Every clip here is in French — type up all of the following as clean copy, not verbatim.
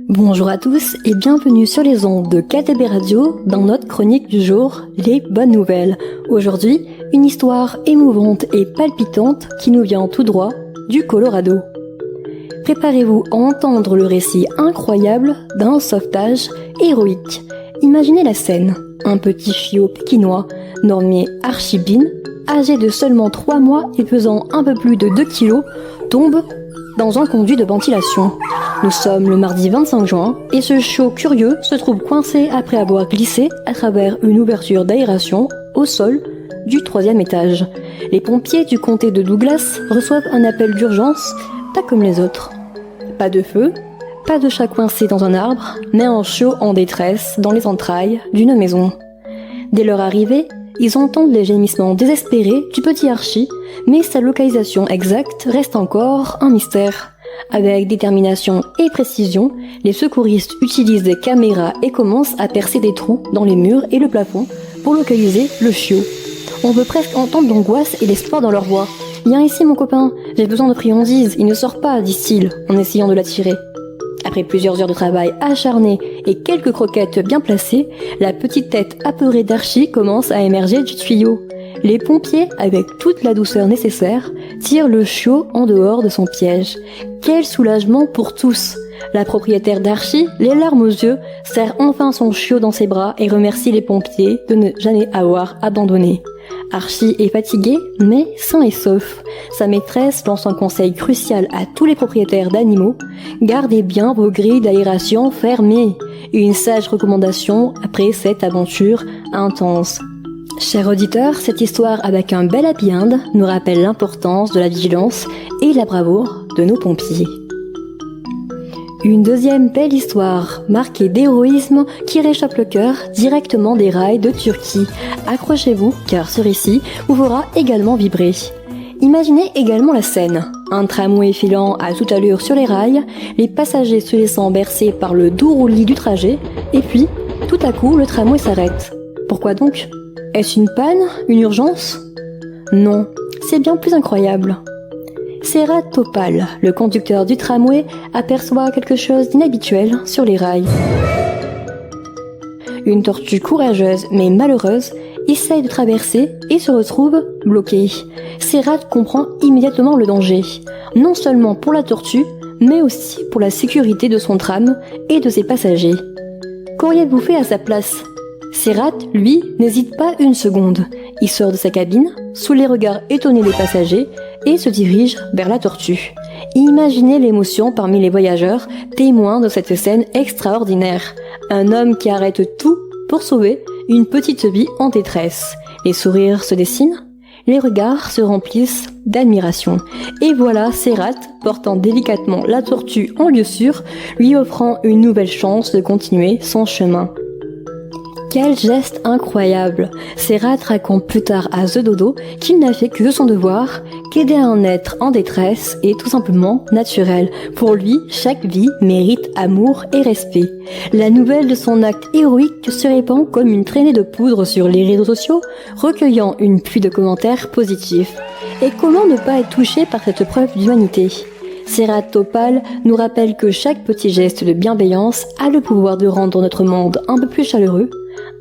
Bonjour à tous et bienvenue sur les ondes de KTB Radio dans notre chronique du jour, les bonnes nouvelles. Aujourd'hui, une histoire émouvante et palpitante qui nous vient tout droit du Colorado. Préparez-vous à entendre le récit incroyable d'un sauvetage héroïque. Imaginez la scène. Un petit chiot pékinois, nommé Archie Bean, âgé de seulement 3 mois et pesant un peu plus de 2 kilos, tombe dans un conduit de ventilation. Nous sommes le mardi 25 juin et ce chiot curieux se trouve coincé après avoir glissé à travers une ouverture d'aération au sol du 3e étage. Les pompiers du comté de Douglas reçoivent un appel d'urgence, pas comme les autres. Pas de feu, pas de chat coincé dans un arbre, mais un chiot en détresse dans les entrailles d'une maison. Dès leur arrivée, ils entendent les gémissements désespérés du petit Archie, mais sa localisation exacte reste encore un mystère. Avec détermination et précision, les secouristes utilisent des caméras et commencent à percer des trous dans les murs et le plafond pour localiser le chiot. On peut presque entendre l'angoisse et l'espoir dans leur voix. « Viens ici mon copain, j'ai besoin de friandises, il ne sort pas », disent-ils en essayant de l'attirer. Après plusieurs heures de travail acharné et quelques croquettes bien placées, la petite tête apeurée d'Archie commence à émerger du tuyau. Les pompiers, avec toute la douceur nécessaire, tirent le chiot en dehors de son piège. Quel soulagement pour tous! La propriétaire d'Archie, les larmes aux yeux, serre enfin son chiot dans ses bras et remercie les pompiers de ne jamais avoir abandonné. Archie est fatigué, mais sain et sauf. Sa maîtresse lance un conseil crucial à tous les propriétaires d'animaux. Gardez bien vos grilles d'aération fermées. Une sage recommandation après cette aventure intense. Chers auditeurs, cette histoire avec un bel happy end nous rappelle l'importance de la vigilance et la bravoure de nos pompiers. Une deuxième belle histoire, marquée d'héroïsme qui réchauffe le cœur directement des rails de Turquie. Accrochez-vous, car ce récit vous fera également vibrer. Imaginez également la scène. Un tramway filant à toute allure sur les rails, les passagers se laissant bercer par le doux roulis du trajet, et puis, tout à coup, le tramway s'arrête. Pourquoi donc ? Est-ce une panne ? Une urgence ? Non, c'est bien plus incroyable. Serhat Topal, le conducteur du tramway, aperçoit quelque chose d'inhabituel sur les rails. Une tortue courageuse mais malheureuse essaye de traverser et se retrouve bloquée. Serhat comprend immédiatement le danger, non seulement pour la tortue, mais aussi pour la sécurité de son tram et de ses passagers. Qu'auriez-vous fait à sa place ? Serhat, lui, n'hésite pas une seconde. Il sort de sa cabine, sous les regards étonnés des passagers, et se dirige vers la tortue. Imaginez l'émotion parmi les voyageurs, témoins de cette scène extraordinaire. Un homme qui arrête tout pour sauver une petite vie en détresse. Les sourires se dessinent, les regards se remplissent d'admiration. Et voilà Serhat portant délicatement la tortue en lieu sûr, lui offrant une nouvelle chance de continuer son chemin. Quel geste incroyable! Serhat raconte plus tard à The Dodo qu'il n'a fait que son devoir, qu'aider un être en détresse est tout simplement naturel. Pour lui, chaque vie mérite amour et respect. La nouvelle de son acte héroïque se répand comme une traînée de poudre sur les réseaux sociaux, recueillant une pluie de commentaires positifs. Et comment ne pas être touché par cette preuve d'humanité? Serhat Topal nous rappelle que chaque petit geste de bienveillance a le pouvoir de rendre notre monde un peu plus chaleureux,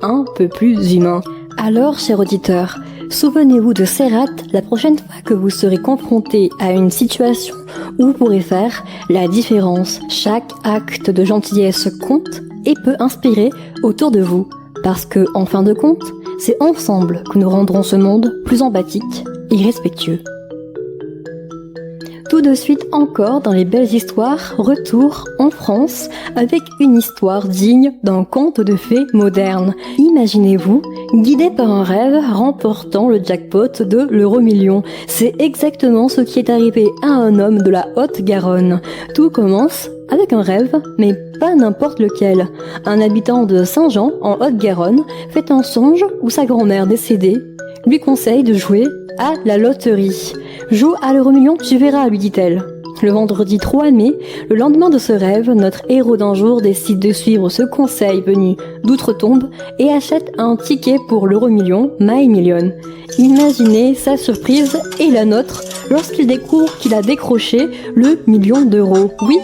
un peu plus humain. Alors, chers auditeurs, souvenez-vous de Serhat la prochaine fois que vous serez confronté à une situation où vous pourrez faire la différence. Chaque acte de gentillesse compte et peut inspirer autour de vous. Parce que, en fin de compte, c'est ensemble que nous rendrons ce monde plus empathique et respectueux. Tout de suite encore dans les belles histoires, retour en France avec une histoire digne d'un conte de fées moderne. Imaginez-vous, guidé par un rêve, remportant le jackpot de l'euro-million. C'est exactement ce qui est arrivé à un homme de la Haute-Garonne. Tout commence avec un rêve, mais pas n'importe lequel. Un habitant de Saint-Jean, en Haute-Garonne, fait un songe où sa grand-mère décédée lui conseille de jouer à la loterie. « Joue à l'euro-million, tu verras », lui dit-elle. Le vendredi 3 mai, le lendemain de ce rêve, notre héros d'un jour décide de suivre ce conseil venu d'outre-tombe et achète un ticket pour l'euro-million My Million. Imaginez sa surprise et la nôtre lorsqu'il découvre qu'il a décroché le million d'euros. Oui,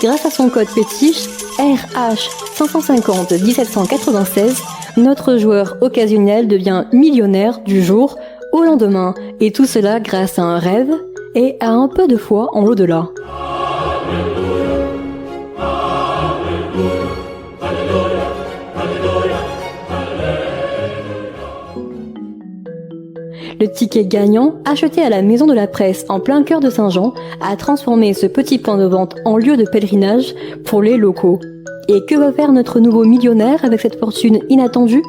grâce à son code fétiche RH550-1796, notre joueur occasionnel devient millionnaire du jour au lendemain. Et tout cela grâce à un rêve et à un peu de foi en l'au-delà. Le ticket gagnant, acheté à la Maison de la Presse en plein cœur de Saint-Jean, a transformé ce petit point de vente en lieu de pèlerinage pour les locaux. Et que va faire notre nouveau millionnaire avec cette fortune inattendue ?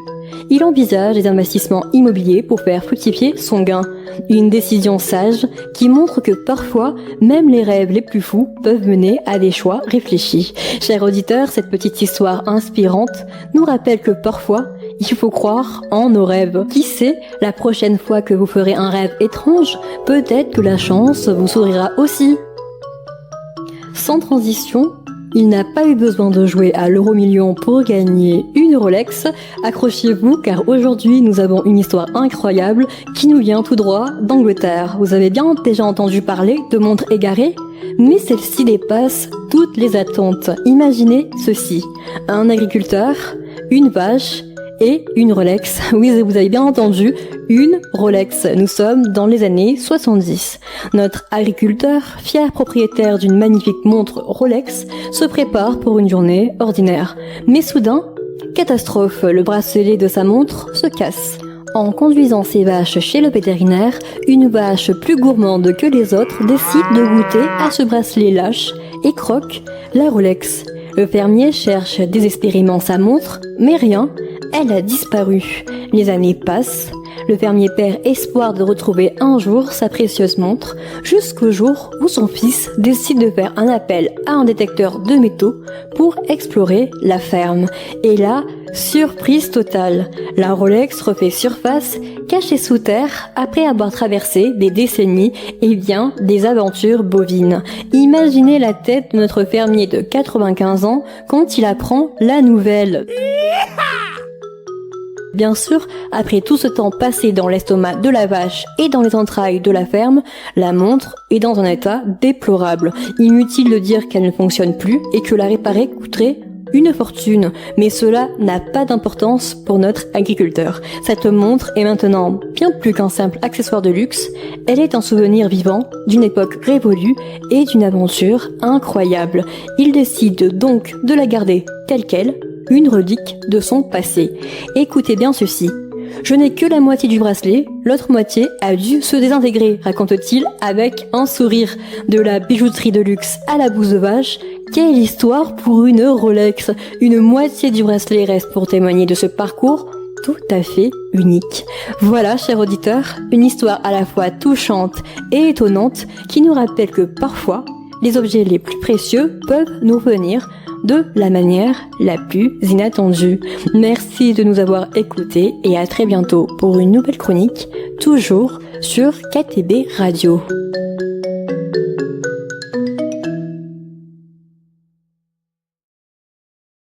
Il envisage des investissements immobiliers pour faire fructifier son gain. Une décision sage qui montre que parfois, même les rêves les plus fous peuvent mener à des choix réfléchis. Chers auditeurs, cette petite histoire inspirante nous rappelle que parfois, il faut croire en nos rêves. Qui sait, la prochaine fois que vous ferez un rêve étrange, peut-être que la chance vous sourira aussi. Sans transition, il n'a pas eu besoin de jouer à l'euro-million pour gagner une Rolex. Accrochez-vous car aujourd'hui nous avons une histoire incroyable qui nous vient tout droit d'Angleterre. Vous avez bien déjà entendu parler de montres égarées ? Mais celle-ci dépasse toutes les attentes. Imaginez ceci, un agriculteur, une vache et une Rolex. Oui, vous avez bien entendu, une Rolex. Nous sommes dans les années 70. Notre agriculteur, fier propriétaire d'une magnifique montre Rolex, se prépare pour une journée ordinaire. Mais soudain, catastrophe, le bracelet de sa montre se casse. En conduisant ses vaches chez le vétérinaire, une vache plus gourmande que les autres décide de goûter à ce bracelet lâche et croque la Rolex. Le fermier cherche désespérément sa montre, mais rien, elle a disparu. Les années passent, le fermier perd espoir de retrouver un jour sa précieuse montre, jusqu'au jour où son fils décide de faire un appel à un détecteur de métaux pour explorer la ferme. Et là, surprise totale, la Rolex refait surface, cachée sous terre, après avoir traversé des décennies et bien des aventures bovines. Imaginez la tête de notre fermier de 95 ans quand il apprend la nouvelle. Bien sûr, après tout ce temps passé dans l'estomac de la vache et dans les entrailles de la ferme, la montre est dans un état déplorable. Inutile de dire qu'elle ne fonctionne plus et que la réparer coûterait une fortune. Mais cela n'a pas d'importance pour notre agriculteur. Cette montre est maintenant bien plus qu'un simple accessoire de luxe. Elle est un souvenir vivant d'une époque révolue et d'une aventure incroyable. Il décide donc de la garder telle quelle, une relique de son passé. Écoutez bien ceci. Je n'ai que la moitié du bracelet, l'autre moitié a dû se désintégrer, raconte-t-il avec un sourire. De la bijouterie de luxe à la bouse de vache, quelle histoire pour une Rolex. Une moitié du bracelet reste pour témoigner de ce parcours tout à fait unique. Voilà, chers auditeurs, une histoire à la fois touchante et étonnante qui nous rappelle que parfois, les objets les plus précieux peuvent nous venir de la manière la plus inattendue. Merci de nous avoir écoutés et à très bientôt pour une nouvelle chronique, toujours sur KTB Radio.